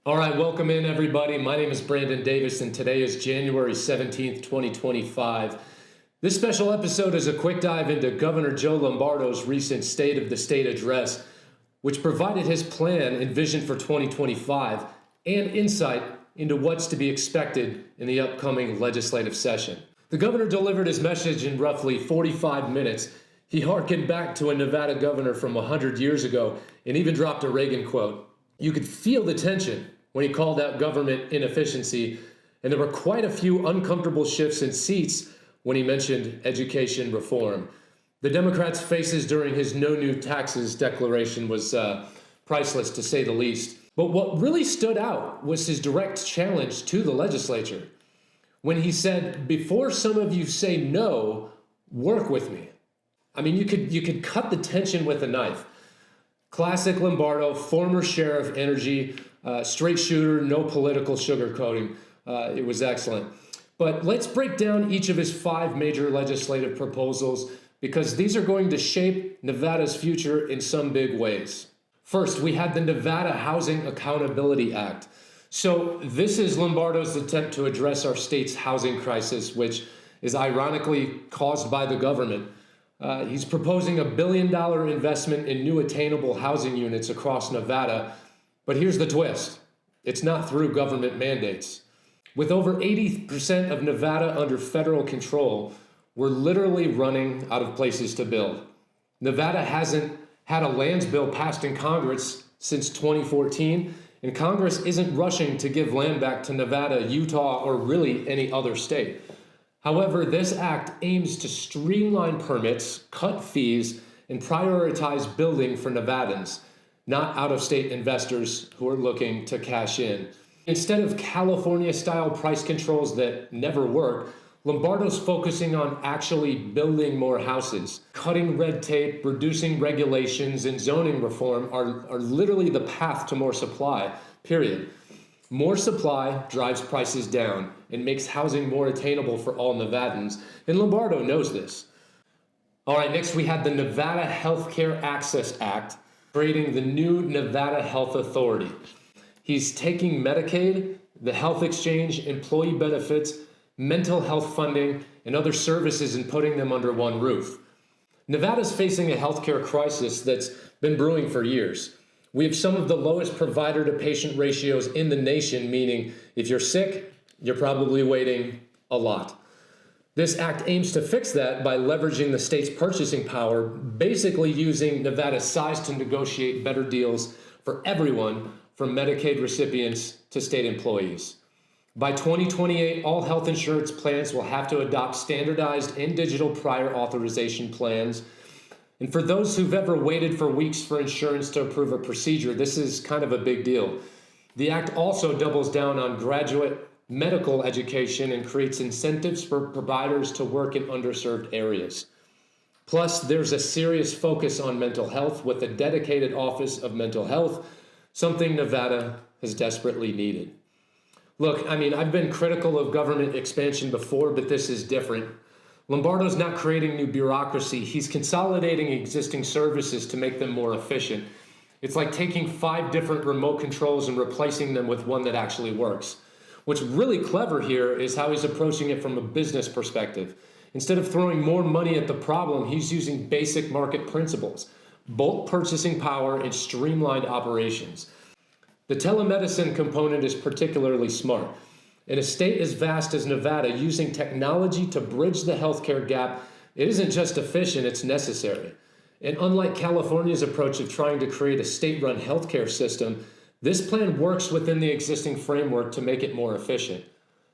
All right, welcome in everybody. My name is Brandon Davis and today is January 17th, 2025. This special episode is a quick dive into Governor Joe Lombardo's recent State of the State address, which provided his plan and vision for 2025 and insight into what's to be expected in the upcoming legislative session. The governor delivered his message in roughly 45 minutes. He harkened back to a Nevada governor from 100 years ago and even dropped a Reagan quote. You could feel the tension when he called out government inefficiency, and there were quite a few uncomfortable shifts in seats when he mentioned education reform. The Democrats' faces during his no new taxes declaration was priceless, to say the least. But what really stood out was his direct challenge to the legislature when he said, "Before some of you say no, work with me." I mean, you could cut the tension with a knife. Classic Lombardo, former sheriff, energy, straight shooter, no political sugarcoating. It was excellent. But let's break down each of his 5 major legislative proposals because these are going to shape Nevada's future in some big ways. First, we had the Nevada Housing Accountability Act. So this is Lombardo's attempt to address our state's housing crisis, which is ironically caused by the government. He's proposing $1 billion investment in new attainable housing units across Nevada. But here's the twist. It's not through government mandates. With over 80% of Nevada under federal control, we're literally running out of places to build. Nevada hasn't had a lands bill passed in Congress since 2014, and Congress isn't rushing to give land back to Nevada, Utah, or really any other state. However, this act aims to streamline permits, cut fees, and prioritize building for Nevadans, not out-of-state investors who are looking to cash in. Instead of California-style price controls that never work, Lombardo's focusing on actually building more houses. Cutting red tape, reducing regulations, and zoning reform are literally the path to more supply, period. More supply drives prices down and makes housing more attainable for all Nevadans, and Lombardo knows this. All right, next we had the Nevada Healthcare Access Act, creating the new Nevada Health Authority. He's taking Medicaid, the health exchange, employee benefits, mental health funding, and other services and putting them under one roof. Nevada's facing a healthcare crisis that's been brewing for years. We have some of the lowest provider-to-patient ratios in the nation, meaning if you're sick, you're probably waiting a lot. This act aims to fix that by leveraging the state's purchasing power, basically using Nevada's size to negotiate better deals for everyone, from Medicaid recipients to state employees. By 2028, all health insurance plans will have to adopt standardized and digital prior authorization plans. And for those who've ever waited for weeks for insurance to approve a procedure, this is kind of a big deal. The act also doubles down on graduate medical education and creates incentives for providers to work in underserved areas. Plus, there's a serious focus on mental health with a dedicated Office of Mental Health, something Nevada has desperately needed. Look, I've been critical of government expansion before, but this is different. Lombardo's not creating new bureaucracy. He's consolidating existing services to make them more efficient. It's like taking 5 different remote controls and replacing them with one that actually works. What's really clever here is how he's approaching it from a business perspective. Instead of throwing more money at the problem, he's using basic market principles, bulk purchasing power, and streamlined operations. The telemedicine component is particularly smart. In a state as vast as Nevada, using technology to bridge the healthcare gap, it isn't just efficient, it's necessary. And unlike California's approach of trying to create a state-run healthcare system, this plan works within the existing framework to make it more efficient.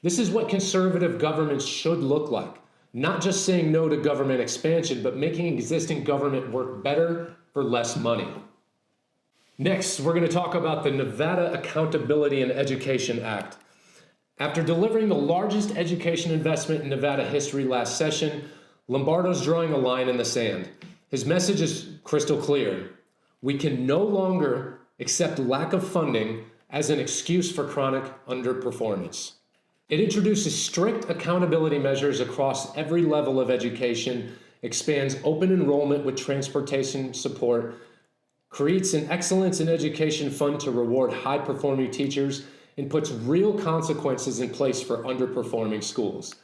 This is what conservative governments should look like, not just saying no to government expansion, but making existing government work better for less money. Next, we're going to talk about the Nevada Accountability and Education Act. After delivering the largest education investment in Nevada history last session, Lombardo's drawing a line in the sand. His message is crystal clear. We can no longer accept lack of funding as an excuse for chronic underperformance. It introduces strict accountability measures across every level of education, expands open enrollment with transportation support, creates an excellence in education fund to reward high-performing teachers, and puts real consequences in place for underperforming schools.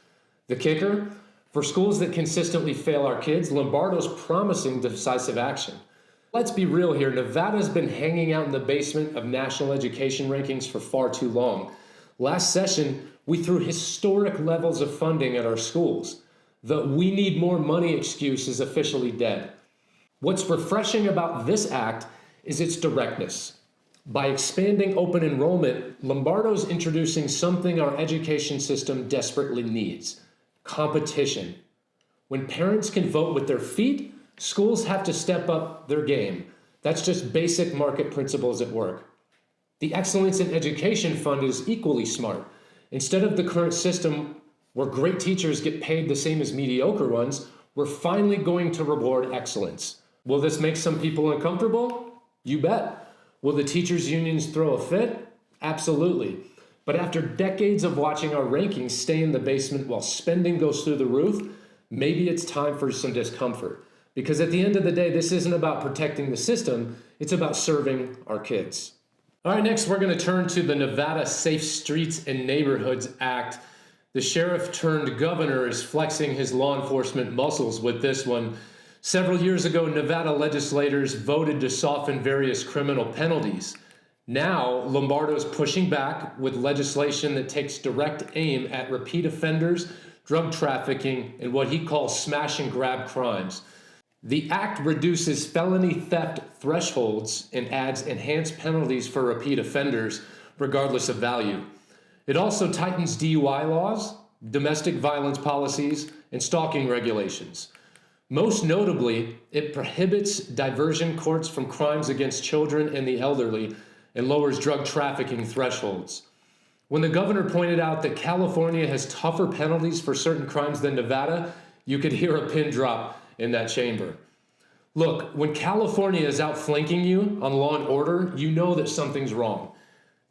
The kicker? For schools that consistently fail our kids, Lombardo's promising decisive action. Let's be real here, Nevada's been hanging out in the basement of national education rankings for far too long. Last session, we threw historic levels of funding at our schools. The "we need more money" excuse is officially dead. What's refreshing about this act is its directness. By expanding open enrollment, Lombardo's introducing something our education system desperately needs: competition. When parents can vote with their feet, schools have to step up their game. That's just basic market principles at work. The Excellence in Education Fund is equally smart. Instead of the current system where great teachers get paid the same as mediocre ones, we're finally going to reward excellence. Will this make some people uncomfortable? You bet. Will the teachers' unions throw a fit? Absolutely. But after decades of watching our rankings stay in the basement while spending goes through the roof, maybe it's time for some discomfort. Because at the end of the day, this isn't about protecting the system, it's about serving our kids. All right, next we're going to turn to the Nevada Safe Streets and Neighborhoods Act. The sheriff turned governor is flexing his law enforcement muscles with this one. Several years ago, Nevada legislators voted to soften various criminal penalties. Now, Lombardo's pushing back with legislation that takes direct aim at repeat offenders, drug trafficking, and what he calls smash and grab crimes. The act reduces felony theft thresholds and adds enhanced penalties for repeat offenders, regardless of value. It also tightens DUI laws, domestic violence policies, and stalking regulations. Most notably, it prohibits diversion courts from crimes against children and the elderly and lowers drug trafficking thresholds. When the governor pointed out that California has tougher penalties for certain crimes than Nevada, you could hear a pin drop in that chamber. Look, when California is outflanking you on law and order, you know that something's wrong.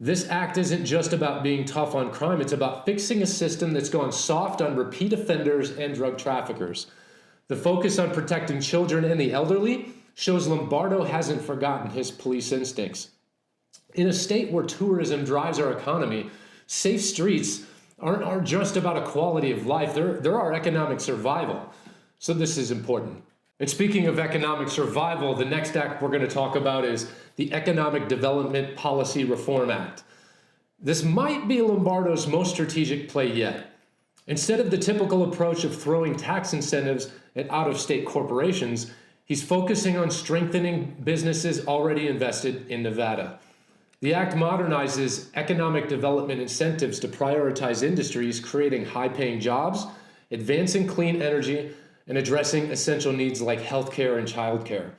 This act isn't just about being tough on crime, it's about fixing a system that's gone soft on repeat offenders and drug traffickers. The focus on protecting children and the elderly shows Lombardo hasn't forgotten his police instincts. In a state where tourism drives our economy, safe streets aren't just about a quality of life, they're our economic survival. So this is important. And speaking of economic survival, the next act we're going to talk about is the Economic Development Policy Reform Act. This might be Lombardo's most strategic play yet. Instead of the typical approach of throwing tax incentives at out-of-state corporations, he's focusing on strengthening businesses already invested in Nevada. The act modernizes economic development incentives to prioritize industries creating high-paying jobs, advancing clean energy, and addressing essential needs like healthcare and childcare.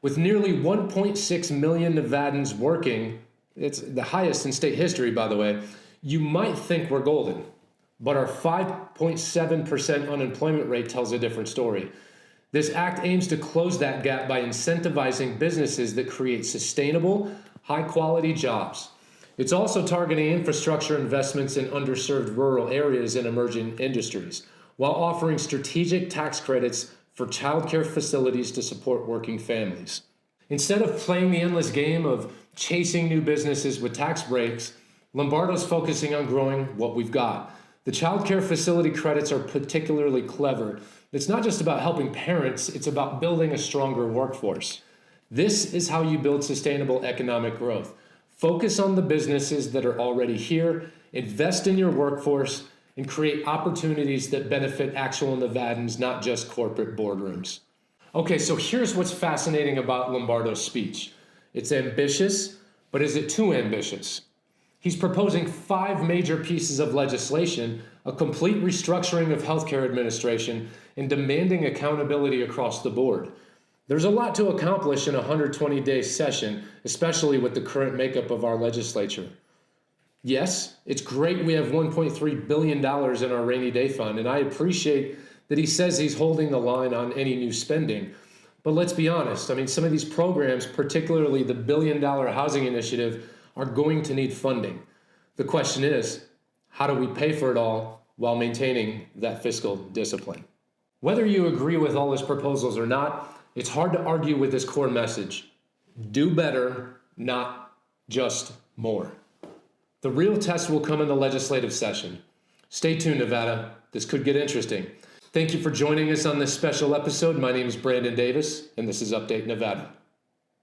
With nearly 1.6 million Nevadans working, it's the highest in state history, by the way, you might think we're golden. But our 5.7% unemployment rate tells a different story. This act aims to close that gap by incentivizing businesses that create sustainable, high-quality jobs. It's also targeting infrastructure investments in underserved rural areas and emerging industries, while offering strategic tax credits for childcare facilities to support working families. Instead of playing the endless game of chasing new businesses with tax breaks, Lombardo's focusing on growing what we've got. The childcare facility credits are particularly clever. It's not just about helping parents, it's about building a stronger workforce. This is how you build sustainable economic growth. Focus on the businesses that are already here, invest in your workforce, and create opportunities that benefit actual Nevadans, not just corporate boardrooms. Okay, so here's what's fascinating about Lombardo's speech. It's ambitious, but is it too ambitious? He's proposing 5 major pieces of legislation, a complete restructuring of healthcare administration, and demanding accountability across the board. There's a lot to accomplish in a 120-day session, especially with the current makeup of our legislature. Yes, it's great we have $1.3 billion in our rainy day fund, and I appreciate that he says he's holding the line on any new spending. But let's be honest, some of these programs, particularly the $1 billion housing initiative, are going to need funding. The question is, how do we pay for it all while maintaining that fiscal discipline? Whether you agree with all his proposals or not, it's hard to argue with his core message. Do better, not just more. The real test will come in the legislative session. Stay tuned, Nevada. This could get interesting. Thank you for joining us on this special episode. My name is Brandon Davis, and this is Update Nevada.